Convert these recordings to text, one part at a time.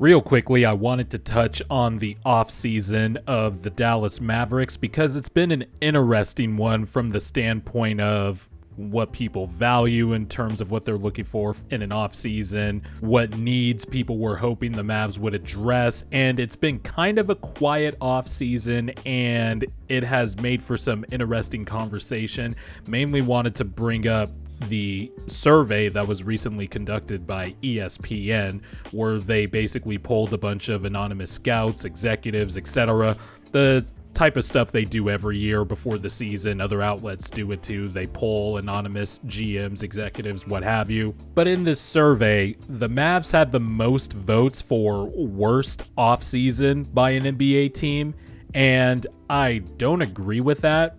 Real quickly, I wanted to touch on the offseason of the Dallas Mavericks because it's been an interesting one from the standpoint of what people value in terms of what they're looking for in an offseason, what needs people were hoping the Mavs would address, and it's been kind of a quiet offseason, and it has made for some interesting conversation. Mainly wanted to bring up the survey that was recently conducted by ESPN, where they basically polled a bunch of anonymous scouts, executives, etc. The type of stuff they do every year before the season. Other outlets do it too. They poll anonymous GMs, executives, what have you. But in this survey, the Mavs had the most votes for worst offseason by an NBA team, and I don't agree with that,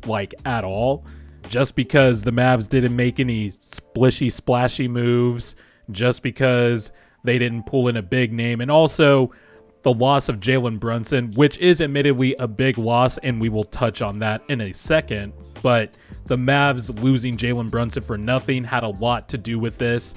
like, at all. Just because the Mavs didn't make any splashy moves, just because they didn't pull in a big name, and also the loss of Jalen Brunson, which is admittedly a big loss, and we will touch on that in a second, but the Mavs losing Jalen Brunson for nothing had a lot to do with this.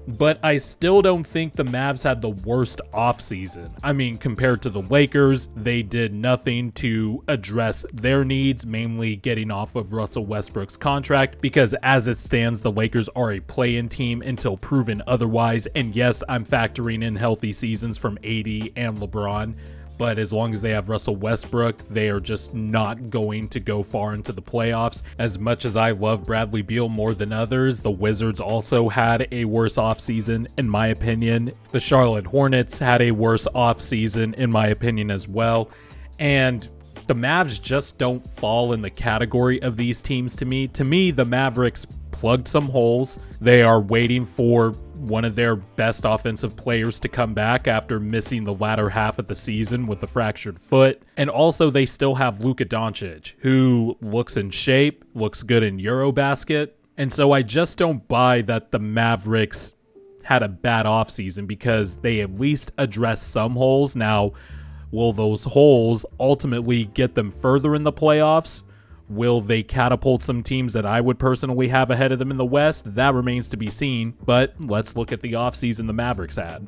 But I still don't think the Mavs had the worst offseason. I mean, compared to the Lakers, they did nothing to address their needs, mainly getting off of Russell Westbrook's contract, because as it stands, the Lakers are a play-in team until proven otherwise. And yes, I'm factoring in healthy seasons from AD and LeBron, but as long as they have Russell Westbrook, they are just not going to go far into the playoffs. As much as I love Bradley Beal more than others, the Wizards also had a worse offseason, in my opinion. The Charlotte Hornets had a worse offseason, in my opinion, as well. And the Mavs just don't fall in the category of these teams to me. To me, the Mavericks plugged some holes. They are waiting for one of their best offensive players to come back after missing the latter half of the season with a fractured foot. And also they still have Luka Doncic, who looks in shape, looks good in Eurobasket. And so I just don't buy that the Mavericks had a bad offseason because they at least addressed some holes. Now, will those holes ultimately get them further in the playoffs? Will they catapult some teams that I would personally have ahead of them in the West? That remains to be seen, but let's look at the offseason the Mavericks had.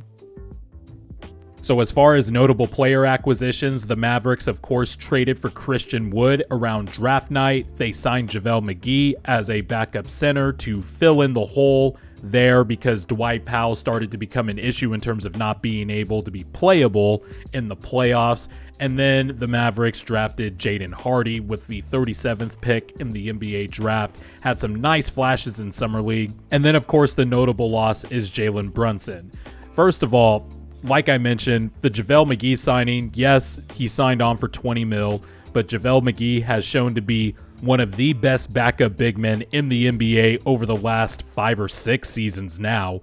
So as far as notable player acquisitions, the Mavericks, of course, traded for Christian Wood around draft night. They signed JaVale McGee as a backup center to fill in the hole there because Dwight Powell started to become an issue in terms of not being able to be playable in the playoffs. And then the Mavericks drafted Jaden Hardy with the 37th pick in the NBA draft. Had some nice flashes in Summer League. And then, of course, the notable loss is Jalen Brunson. First of all, like I mentioned, the JaVale McGee signing, yes, he signed on for $20 million, but JaVale McGee has shown to be one of the best backup big men in the NBA over the last 5 or 6 seasons now,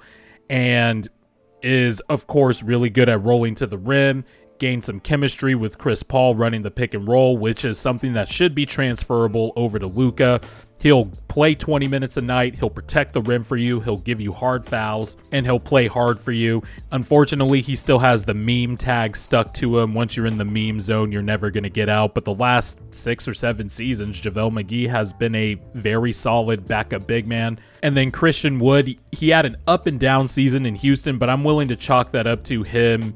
and is, of course, really good at rolling to the rim, gained some chemistry with Chris Paul running the pick and roll, which is something that should be transferable over to Luka. He'll play 20 minutes a night, he'll protect the rim for you, he'll give you hard fouls, and he'll play hard for you. Unfortunately, he still has the meme tag stuck to him. Once you're in the meme zone, you're never going to get out. But the last 6 or 7 seasons, JaVale McGee has been a very solid backup big man. And then Christian Wood, he had an up and down season in Houston, but I'm willing to chalk that up to him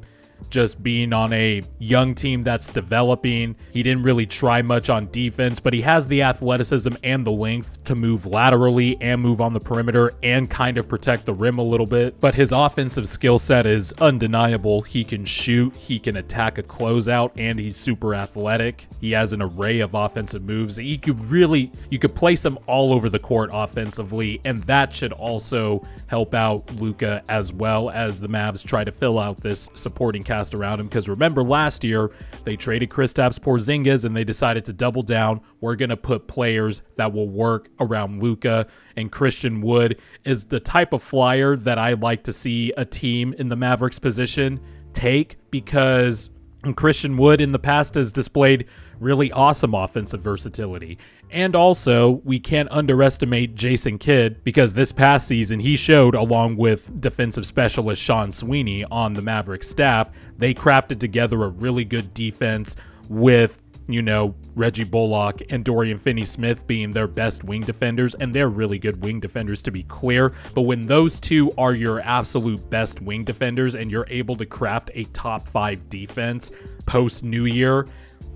just being on a young team that's developing. He didn't really try much on defense, but he has the athleticism and the length to move laterally and move on the perimeter and kind of protect the rim a little bit. But his offensive skill set is undeniable. He can shoot, he can attack a closeout, and he's super athletic. He has an array of offensive moves. You could place him all over the court offensively, and that should also help out Luka as well as the Mavs try to fill out this supporting cast around him. Because remember, last year they traded Kristaps Porzingis and they decided to double down. We're going to put players that will work around Luka, and Christian Wood is the type of flyer that I like to see a team in the Mavericks position take, because Christian Wood in the past has displayed really awesome offensive versatility. And also, we can't underestimate Jason Kidd, because this past season he showed, along with defensive specialist Sean Sweeney on the Mavericks staff, they crafted together a really good defense with Reggie Bullock and Dorian Finney-Smith being their best wing defenders, and they're really good wing defenders, to be clear. But when those two are your absolute best wing defenders and you're able to craft a top 5 defense post-New Year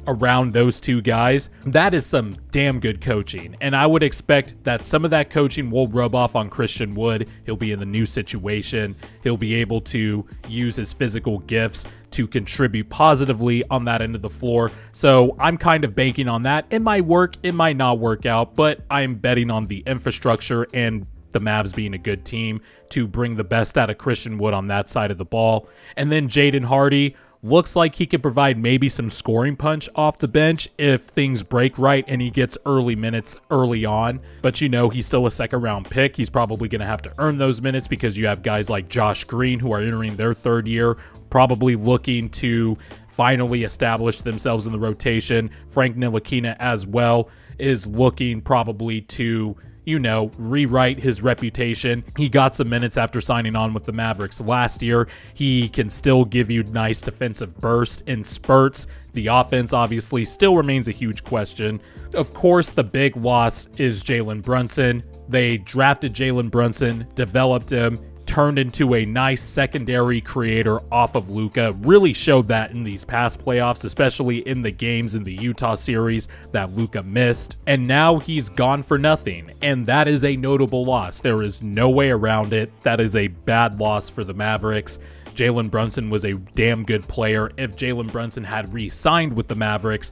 around those two guys, that is some damn good coaching. And I would expect that some of that coaching will rub off on Christian Wood. He'll be in the new situation. He'll be able to use his physical gifts to contribute positively on that end of the floor. So I'm kind of banking on that. It might work, it might not work out, but I'm betting on the infrastructure and the Mavs being a good team to bring the best out of Christian Wood on that side of the ball. And then Jaden Hardy looks like he could provide maybe some scoring punch off the bench if things break right and he gets early minutes early on. But he's still a second-round pick. He's probably going to have to earn those minutes because you have guys like Josh Green who are entering their 3rd year, probably looking to finally establish themselves in the rotation. Frank Ntilikina as well is looking probably to rewrite his reputation. He got some minutes after signing on with the Mavericks last year. He can still give you nice defensive burst in spurts. The offense obviously still remains a huge question. Of course, the big loss is Jalen Brunson. They drafted Jalen Brunson, developed him, turned into a nice secondary creator off of Luka. Really showed that in these past playoffs, especially in the games in the Utah series that Luka missed. And now he's gone for nothing, and that is a notable loss. There is no way around it. That is a bad loss for the Mavericks. Jalen Brunson was a damn good player. If Jalen Brunson had re-signed with the Mavericks,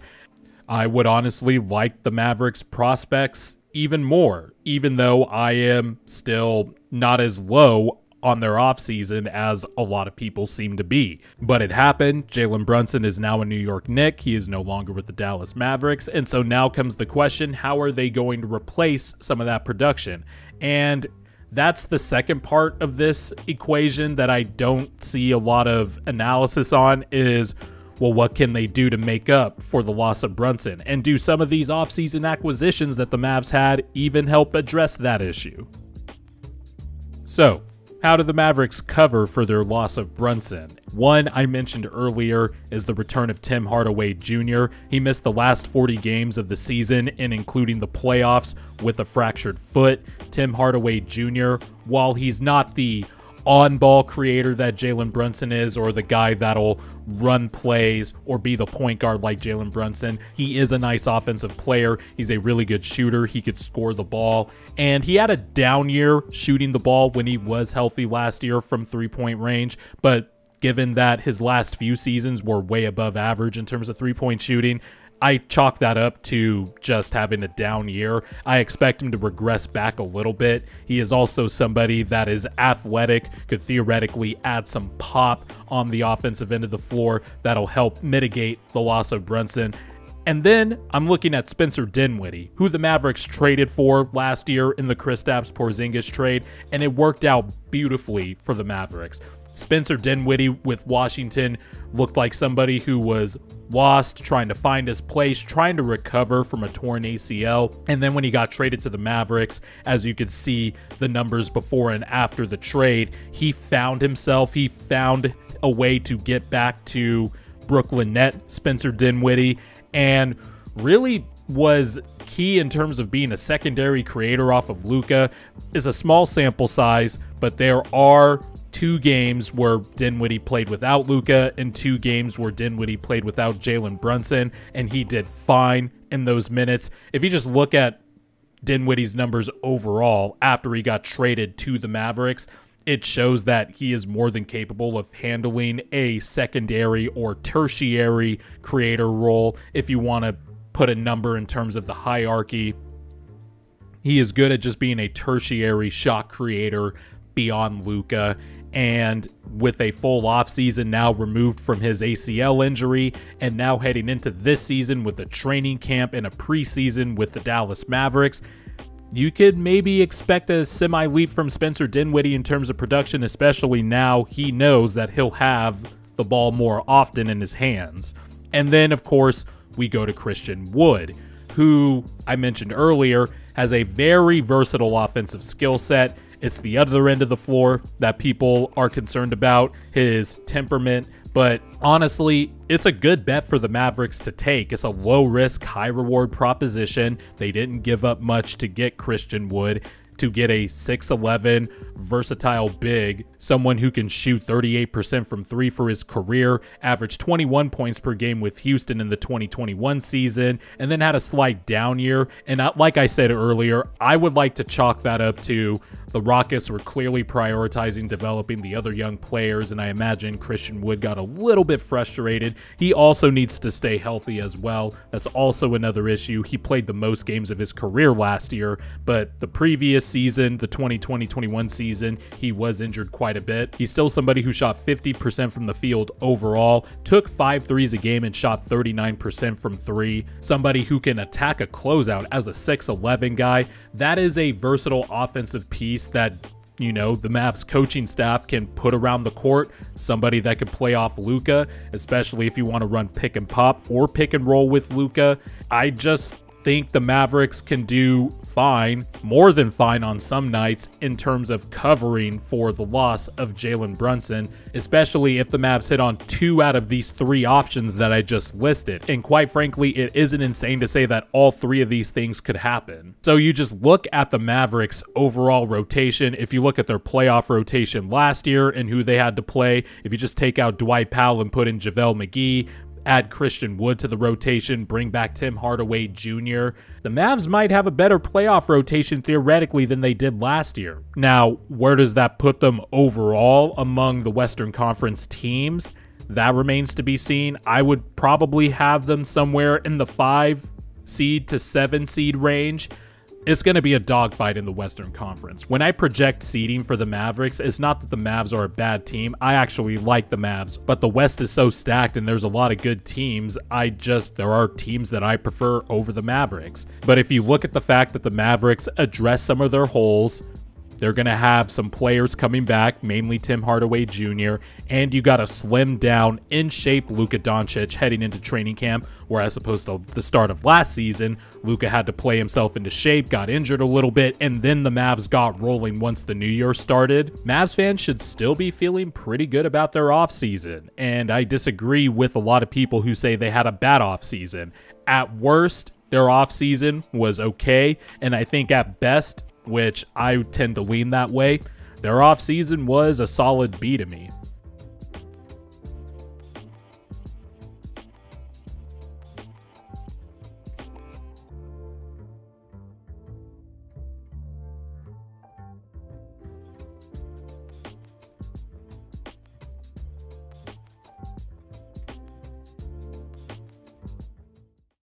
I would honestly like the Mavericks prospects even more, even though I am still not as low on their offseason as a lot of people seem to be. But it happened. Jalen Brunson is now a New York Knick. He is no longer with the Dallas Mavericks. And so now comes the question, how are they going to replace some of that production? And that's the second part of this equation that I don't see a lot of analysis on is, well, what can they do to make up for the loss of Brunson? And do some of these offseason acquisitions that the Mavs had even help address that issue? So, how do the Mavericks cover for their loss of Brunson? One I mentioned earlier is the return of Tim Hardaway Jr. He missed the last 40 games of the season, and including the playoffs, with a fractured foot. Tim Hardaway Jr., while he's not the on-ball creator that Jalen Brunson is, or the guy that'll run plays or be the point guard like Jalen Brunson, he is a nice offensive player. He's a really good shooter. He could score the ball, and he had a down year shooting the ball when he was healthy last year from 3-point range, but given that his last few seasons were way above average in terms of 3-point shooting, I chalk that up to just having a down year. I expect him to regress back a little bit. He is also somebody that is athletic, could theoretically add some pop on the offensive end of the floor that'll help mitigate the loss of Brunson. And then I'm looking at Spencer Dinwiddie, who the Mavericks traded for last year in the Kristaps Porzingis trade, and it worked out beautifully for the Mavericks. Spencer Dinwiddie with Washington looked like somebody who was lost, trying to find his place, trying to recover from a torn ACL. And then when he got traded to the Mavericks, as you could see the numbers before and after the trade, he found himself. He found a way to get back to Brooklyn net Spencer Dinwiddie, and really was key in terms of being a secondary creator off of Luka. Is a small sample size, but there are 2 games where Dinwiddie played without Luka and 2 games where Dinwiddie played without Jalen Brunson, and he did fine in those minutes. If you just look at Dinwiddie's numbers overall after he got traded to the Mavericks, it shows that he is more than capable of handling a secondary or tertiary creator role. If you want to put a number in terms of the hierarchy, he is good at just being a tertiary shot creator beyond Luka. And with a full offseason now removed from his ACL injury, and now heading into this season with a training camp and a preseason with the Dallas Mavericks, you could maybe expect a semi-leap from Spencer Dinwiddie in terms of production, especially now he knows that he'll have the ball more often in his hands. And then, of course, we go to Christian Wood, who I mentioned earlier has a very versatile offensive skill set. It's the other end of the floor that people are concerned about, his temperament. But honestly, it's a good bet for the Mavericks to take. It's a low risk, high reward proposition. They didn't give up much to get Christian Wood, to get a 6'11", versatile big, someone who can shoot 38% from three for his career, averaged 21 points per game with Houston in the 2021 season, and then had a slight down year. And like I said earlier, I would like to chalk that up to the Rockets were clearly prioritizing developing the other young players, and I imagine Christian Wood got a little bit frustrated. He also needs to stay healthy as well. That's also another issue. He played the most games of his career last year, but the previous season, the 2020-21 season, he was injured quite a bit. He's still somebody who shot 50% from the field overall, took 5 threes a game and shot 39% from three. Somebody who can attack a closeout as a 6'11" guy. That is a versatile offensive piece that, you know, the Mavs coaching staff can put around the court. Somebody that could play off Luka, especially if you want to run pick and pop or pick and roll with Luka. I just think the Mavericks can do fine, more than fine on some nights in terms of covering for the loss of Jalen Brunson, especially if the Mavs hit on 2 out of these 3 options that I just listed. And quite frankly, it isn't insane to say that all 3 of these things could happen. So you just look at the Mavericks' overall rotation. If you look at their playoff rotation last year and who they had to play, if you just take out Dwight Powell and put in JaVale McGee, add Christian Wood to the rotation, bring back Tim Hardaway Jr., the Mavs might have a better playoff rotation theoretically than they did last year. Now, where does that put them overall among the Western Conference teams? That remains to be seen. I would probably have them somewhere in the 5 seed to 7 seed range. It's going to be a dogfight in the Western Conference. When I project seeding for the Mavericks, it's not that the Mavs are a bad team. I actually like the Mavs, but the West is so stacked and there's a lot of good teams. There are teams that I prefer over the Mavericks. But if you look at the fact that the Mavericks address some of their holes, they're going to have some players coming back, mainly Tim Hardaway Jr., and you got a slimmed down, in shape Luka Doncic heading into training camp, where as opposed to the start of last season, Luka had to play himself into shape, got injured a little bit, and then the Mavs got rolling once the new year started. Mavs fans should still be feeling pretty good about their offseason, and I disagree with a lot of people who say they had a bad offseason. At worst, their offseason was okay, and I think at best, which I tend to lean that way, their offseason was a solid B to me.